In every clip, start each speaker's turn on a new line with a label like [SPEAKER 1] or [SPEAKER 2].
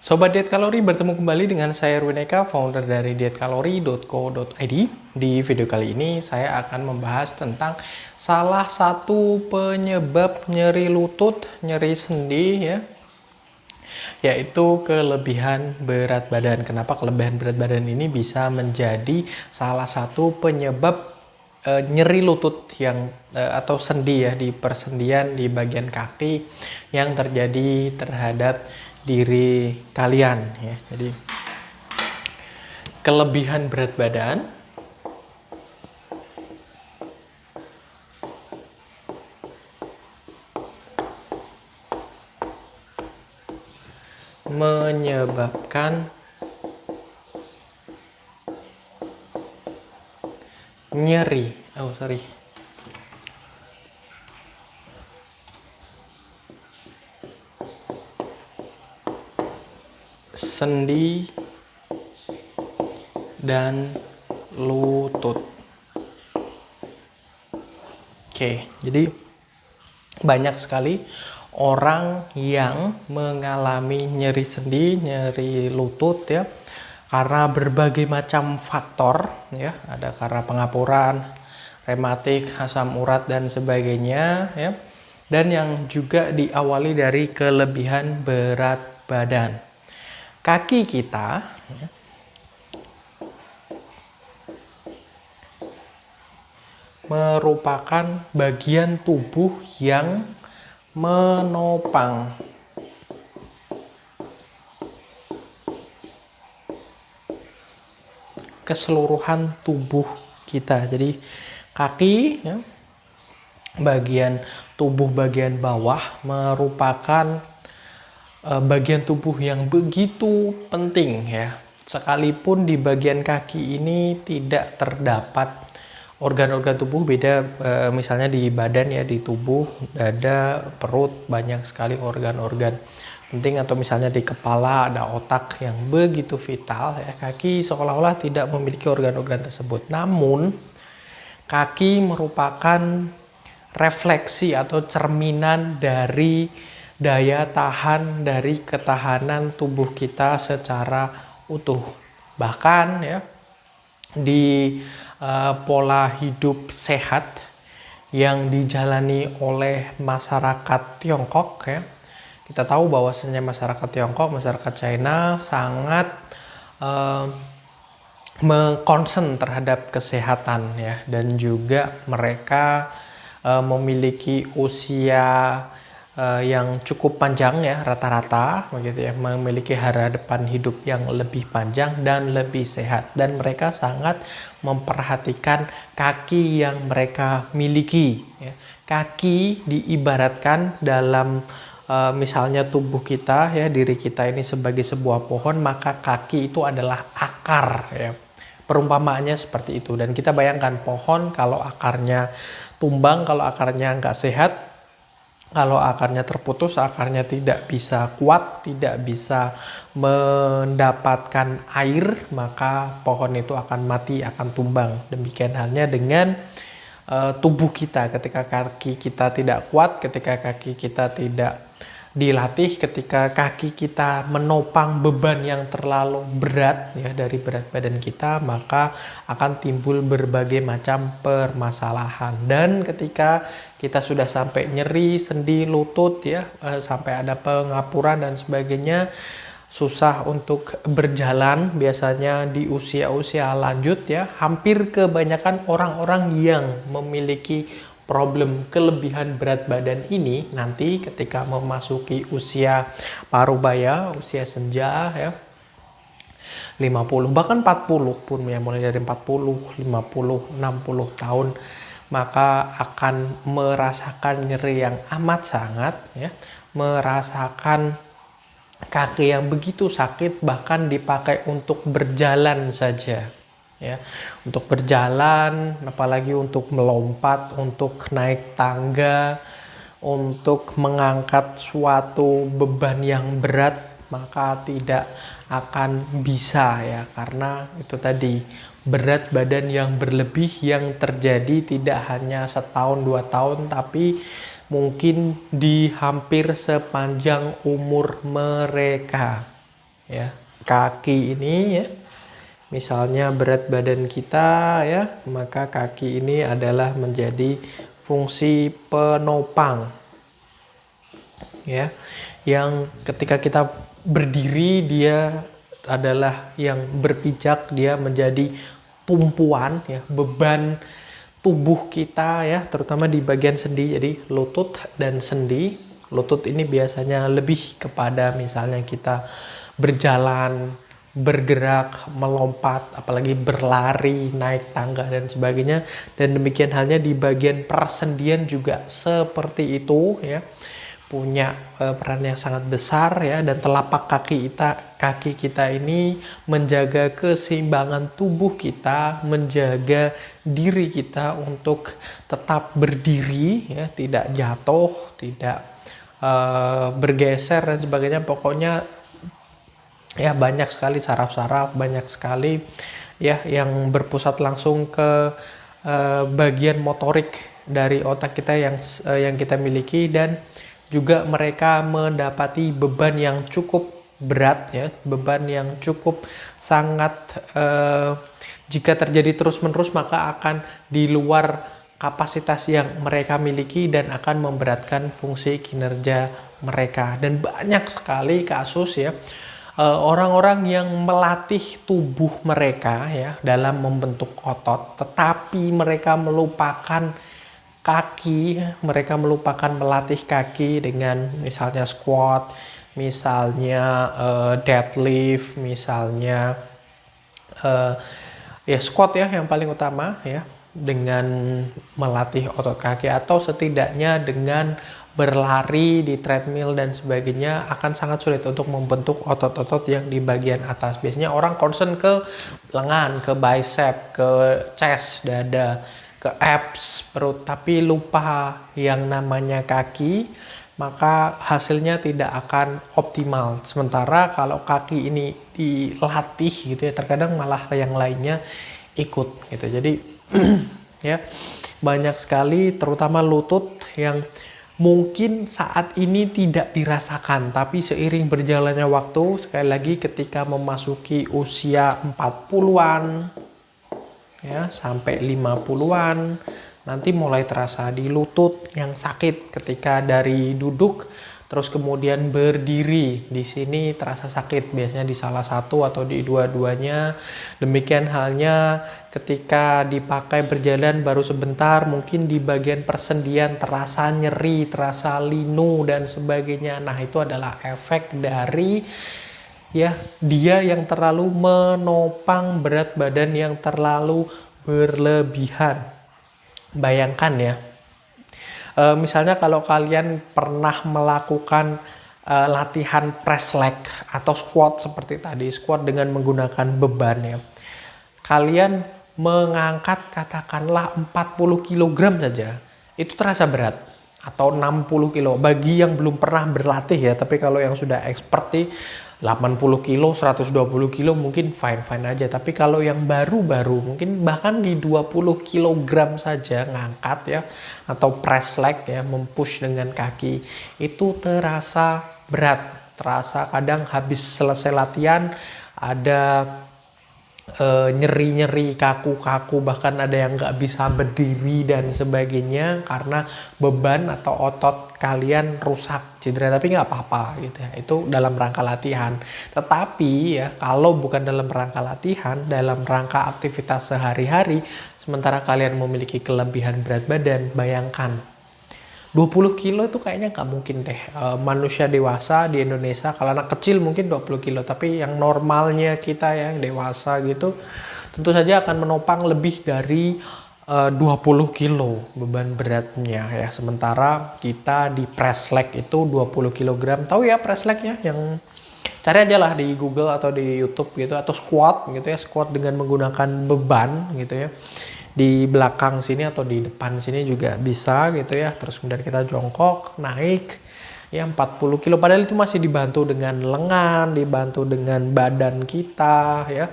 [SPEAKER 1] Sobat Diet Kalori, bertemu kembali dengan saya Erwin Eka, founder dari dietkalori.co.id. Di video kali ini saya akan membahas tentang salah satu penyebab nyeri lutut, nyeri sendi ya, yaitu kelebihan berat badan. Kenapa kelebihan berat badan ini bisa menjadi salah satu penyebab nyeri lutut yang atau sendi ya, di persendian di bagian kaki yang terjadi terhadap diri kalian ya. Jadi kelebihan berat badan menyebabkan nyeri sendi dan lutut. Oke, jadi banyak sekali orang yang mengalami nyeri sendi, nyeri lutut ya, karena berbagai macam faktor ya, ada karena pengapuran, rematik, asam urat dan sebagainya ya. Dan yang juga diawali dari kelebihan berat badan. Kaki kita ya, merupakan bagian tubuh yang menopang keseluruhan tubuh kita. Jadi kaki ya, bagian tubuh bagian bawah merupakan bagian tubuh yang begitu penting ya. Sekalipun di bagian kaki ini tidak terdapat organ-organ tubuh beda, misalnya di badan ya, di tubuh, dada, perut, banyak sekali organ-organ penting, atau misalnya di kepala ada otak yang begitu vital ya. Kaki seolah-olah tidak memiliki organ-organ tersebut. Namun kaki merupakan refleksi atau cerminan dari daya tahan, dari ketahanan tubuh kita secara utuh. Bahkan ya, di pola hidup sehat yang dijalani oleh masyarakat Tiongkok ya, kita tahu bahwasanya masyarakat Tiongkok, masyarakat China sangat mengkonsen terhadap kesehatan ya, dan juga mereka memiliki usia yang cukup panjang ya, rata-rata begitu ya, memiliki harapan hidup yang lebih panjang dan lebih sehat, dan mereka sangat memperhatikan kaki yang mereka miliki ya. Kaki diibaratkan dalam misalnya tubuh kita ya, diri kita ini sebagai sebuah pohon, maka kaki itu adalah akar ya. Perumpamaannya seperti itu. Dan kita bayangkan pohon kalau akarnya tumbang, kalau akarnya nggak sehat, kalau akarnya terputus, akarnya tidak bisa kuat, tidak bisa mendapatkan air, maka pohon itu akan mati, akan tumbang. Demikian halnya dengan tubuh kita. Ketika kaki kita tidak kuat, ketika kaki kita tidak dilatih, ketika kaki kita menopang beban yang terlalu berat ya, dari berat badan kita, maka akan timbul berbagai macam permasalahan. Dan ketika kita sudah sampai nyeri sendi lutut ya, sampai ada pengapuran dan sebagainya, susah untuk berjalan biasanya di usia-usia lanjut ya. Hampir kebanyakan orang-orang yang memiliki problem kelebihan berat badan ini nanti ketika memasuki usia parubaya, usia senja ya, 50 bahkan 40 pun ya, mulai dari 40, 50, 60 tahun, maka akan merasakan nyeri yang amat sangat ya, merasakan kaki yang begitu sakit, bahkan dipakai untuk berjalan saja ya, untuk berjalan, apalagi untuk melompat, untuk naik tangga, untuk mengangkat suatu beban yang berat, maka tidak akan bisa ya, karena itu tadi, berat badan yang berlebih yang terjadi tidak hanya setahun 2 tahun, tapi mungkin di hampir sepanjang umur mereka ya. Kaki ini ya, misalnya berat badan kita ya, maka kaki ini adalah menjadi fungsi penopang ya, yang ketika kita berdiri dia adalah yang berpijak, dia menjadi tumpuan ya, beban tubuh kita ya, terutama di bagian sendi, jadi lutut dan sendi. Lutut ini biasanya lebih kepada misalnya kita berjalan, bergerak, melompat, apalagi berlari, naik tangga dan sebagainya. Dan demikian halnya di bagian persendian juga seperti itu ya, punya peran yang sangat besar ya. Dan telapak kaki kita ini menjaga keseimbangan tubuh kita, menjaga diri kita untuk tetap berdiri ya, tidak jatuh, tidak bergeser dan sebagainya. Pokoknya ya banyak sekali saraf-saraf, banyak sekali ya yang berpusat langsung ke bagian motorik dari otak kita yang kita miliki. Dan juga mereka mendapati beban yang cukup berat ya, beban yang cukup sangat jika terjadi terus-menerus maka akan di luar kapasitas yang mereka miliki dan akan memberatkan fungsi kinerja mereka. Dan banyak sekali kasus ya, orang-orang yang melatih tubuh mereka ya dalam membentuk otot, tetapi mereka melupakan kaki, mereka melupakan melatih kaki dengan misalnya squat, misalnya deadlift, misalnya ya squat ya yang paling utama ya, dengan melatih otot kaki, atau setidaknya dengan berlari di treadmill dan sebagainya akan sangat sulit untuk membentuk otot-otot yang di bagian atas. Biasanya orang concern ke lengan, ke bicep, ke chest, dada, ke abs, perut, tapi lupa yang namanya kaki, maka hasilnya tidak akan optimal. Sementara kalau kaki ini dilatih gitu ya, terkadang malah yang lainnya ikut gitu. Jadi ya banyak sekali terutama lutut yang mungkin saat ini tidak dirasakan, tapi seiring berjalannya waktu, sekali lagi ketika memasuki usia 40-an ya sampai 50-an nanti mulai terasa di lutut yang sakit ketika dari duduk terus kemudian berdiri. Di sini terasa sakit biasanya di salah satu atau di dua-duanya. Demikian halnya ketika dipakai berjalan baru sebentar, mungkin di bagian persendian terasa nyeri, terasa linu dan sebagainya. Nah, itu adalah efek dari ya dia yang terlalu menopang, berat badan yang terlalu berlebihan. Bayangkan ya, misalnya kalau kalian pernah melakukan latihan press leg atau squat seperti tadi, squat dengan menggunakan beban ya, kalian mengangkat katakanlah 40 kg saja, itu terasa berat, atau 60 kilo bagi yang belum pernah berlatih ya. Tapi kalau yang sudah expert 80 kilo, 120 kilo mungkin fine-fine aja. Tapi kalau yang baru-baru mungkin bahkan di 20 kg saja ngangkat ya, atau press leg ya, mempush dengan kaki, itu terasa berat. Terasa kadang habis selesai latihan ada nyeri-nyeri, kaku-kaku, bahkan ada yang nggak bisa berdiri dan sebagainya karena beban atau otot kalian rusak, cedera. Tapi nggak apa-apa gitu ya, itu dalam rangka latihan. Tetapi ya kalau bukan dalam rangka latihan, dalam rangka aktivitas sehari-hari, sementara kalian memiliki kelebihan berat badan, bayangkan 20 kilo itu kayaknya nggak mungkin deh. Manusia dewasa di Indonesia, kalau anak kecil mungkin 20 kilo, tapi yang normalnya kita yang dewasa gitu tentu saja akan menopang lebih dari 20 kilo beban beratnya ya. Sementara kita di press leg itu 20 kg. Tahu ya press leg ya, yang cari aja lah di Google atau di YouTube gitu, atau squat gitu ya, squat dengan menggunakan beban gitu ya. Di belakang sini atau di depan sini juga bisa gitu ya. Terus kemudian kita jongkok naik ya 40 kilo, padahal itu masih dibantu dengan lengan, dibantu dengan badan kita ya,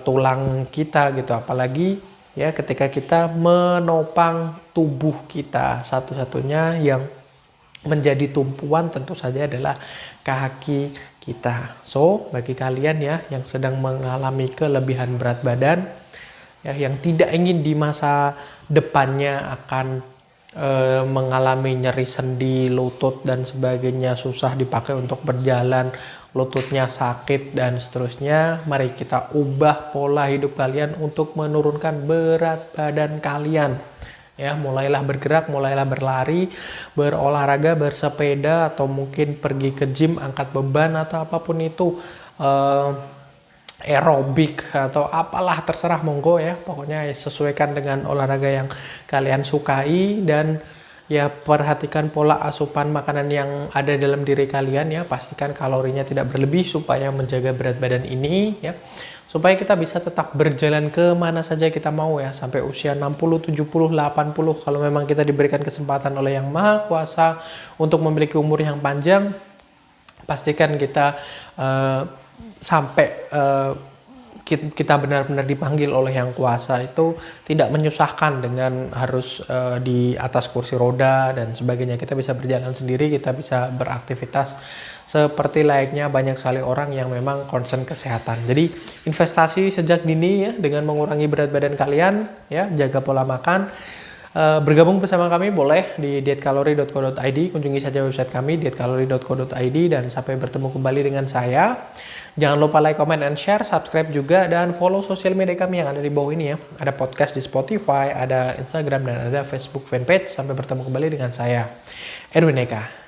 [SPEAKER 1] tulang kita gitu. Apalagi ya ketika kita menopang tubuh kita, satu-satunya yang menjadi tumpuan tentu saja adalah kaki kita. So, bagi kalian ya yang sedang mengalami kelebihan berat badan, ya yang tidak ingin di masa depannya akan mengalami nyeri sendi, lutut dan sebagainya, susah dipakai untuk berjalan, lututnya sakit dan seterusnya, mari kita ubah pola hidup kalian untuk menurunkan berat badan kalian. Ya, mulailah bergerak, mulailah berlari, berolahraga, bersepeda, atau mungkin pergi ke gym, angkat beban atau apapun itu, aerobik atau apalah, terserah, monggo ya. Pokoknya sesuaikan dengan olahraga yang kalian sukai, dan ya perhatikan pola asupan makanan yang ada dalam diri kalian ya. Pastikan kalorinya tidak berlebih supaya menjaga berat badan ini ya. Supaya kita bisa tetap berjalan ke mana saja kita mau ya, sampai usia 60, 70, 80 kalau memang kita diberikan kesempatan oleh Yang Maha Kuasa untuk memiliki umur yang panjang. Pastikan kita sampai kita benar-benar dipanggil oleh Yang Kuasa itu tidak menyusahkan dengan harus di atas kursi roda dan sebagainya. Kita bisa berjalan sendiri, kita bisa beraktivitas seperti layaknya banyak sekali orang yang memang concern kesehatan. Jadi investasi sejak dini ya dengan mengurangi berat badan kalian ya, jaga pola makan. Bergabung bersama kami boleh di dietkalori.co.id, kunjungi saja website kami dietkalori.co.id, dan sampai bertemu kembali dengan saya. Jangan lupa like, comment, and share, subscribe juga, dan follow sosial media kami yang ada di bawah ini ya. Ada podcast di Spotify, ada Instagram, dan ada Facebook fanpage. Sampai bertemu kembali dengan saya, Edwin Eka.